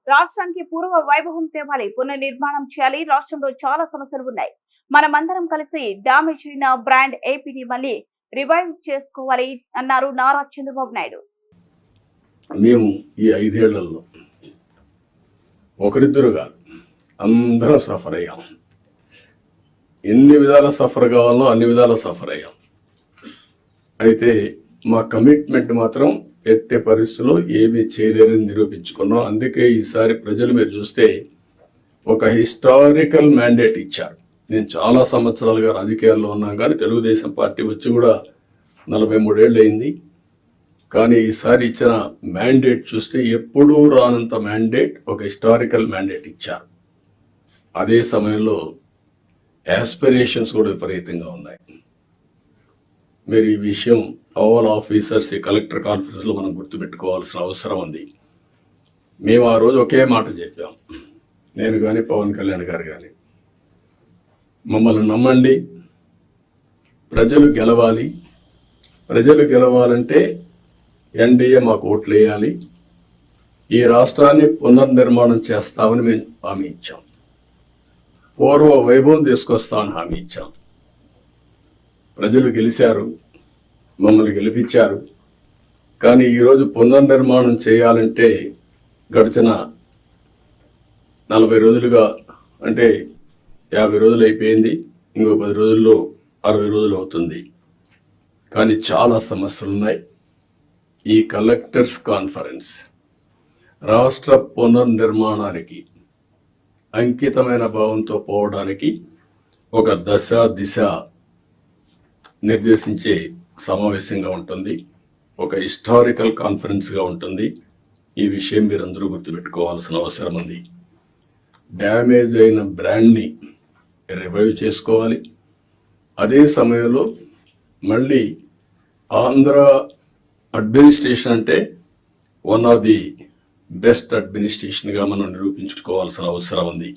రాష్ట్రానికి పూర్వ వైభవం తేవాలి, పునర్నిర్మాణం చేయాలి. రాష్ట్రంలో చాలా సమస్యలు ఉన్నాయి. మనమందరం కలిసి డామేజ్ అయిన బ్రాండ్ ఏపీని మళ్ళీ రివైవ్ చేసుకోవాలి అన్నారు నారా చంద్రబాబు నాయుడు. మేము ఈ 5 ఏళ్లలో ఒకరిద్దరు కాదు, అందరం సఫర్ అయ్యాం. ఎన్ని విధాల సఫర్ కావాలో అన్ని విధాల సఫర్ అయ్యాం. అయితే మా కమిట్మెంట్ మాత్రం ఎట్టి పరిస్థితుల్లో ఏమీ చేయలేరని నిరూపించుకున్నాం. అందుకే ఈసారి ప్రజలు మీరు చూస్తే ఒక హిస్టారికల్ మ్యాండేట్ ఇచ్చారు. నేను చాలా సంవత్సరాలుగా రాజకీయాల్లో ఉన్నాం, కానీ తెలుగుదేశం పార్టీ వచ్చి కూడా 43 ఏళ్ళు అయింది. కానీ ఈసారి ఇచ్చిన మ్యాండేట్ చూస్తే ఎప్పుడూ రానంత మ్యాండేట్, ఒక హిస్టారికల్ మ్యాండేట్ ఇచ్చారు. అదే సమయంలో యాస్పిరేషన్స్ కూడా విపరీతంగా ఉన్నాయి. మీరు ఈ విషయం ఆల్ ఆఫీసర్స్ ఈ కలెక్టర్ కాన్ఫరెన్స్లో మనం గుర్తుపెట్టుకోవాల్సిన అవసరం ఉంది. మేము ఆ రోజు ఒకే మాట చెప్పాం, నేను కానీ పవన్ కళ్యాణ్ గారు కానీ, మమ్మల్ని నమ్మండి, ప్రజలు గెలవాలి. ప్రజలు గెలవాలంటే ఎన్డీఏ మాకు ఓట్లు వేయాలి. ఈ రాష్ట్రాన్ని పునర్నిర్మాణం చేస్తామని మేము హామీ ఇచ్చాం. పూర్వ వైభవం తీసుకొస్తామని హామీ ఇచ్చాం. ప్రజలు గెలిచారు, మమ్మల్ని గెలిపించారు. కానీ ఈరోజు పునర్నిర్మాణం చేయాలంటే గడిచిన 40 రోజులుగా, అంటే 50 రోజులు అయిపోయింది, ఇంకో 10 రోజుల్లో 60 రోజులు అవుతుంది. కానీ చాలా సమస్యలు ఉన్నాయి. ఈ కలెక్టర్స్ కాన్ఫరెన్స్ రాష్ట్ర పునర్నిర్మాణానికి అంకితమైన భావంతో పోవడానికి ఒక దశ దిశ నిర్దేశించే సమావేశంగా ఉంటుంది. ఒక హిస్టారికల్ కాన్ఫరెన్స్గా ఉంటుంది. ఈ విషయం మీరందరూ గుర్తుపెట్టుకోవాల్సిన అవసరం ఉంది. డ్యామేజ్ అయిన బ్రాండ్ని రివైవ్ చేసుకోవాలి. అదే సమయంలో మళ్ళీ ఆంధ్ర అడ్మినిస్ట్రేషన్ అంటే వన్ ఆఫ్ ది బెస్ట్ అడ్మినిస్ట్రేషన్గా మనం నిరూపించుకోవాల్సిన అవసరం ఉంది.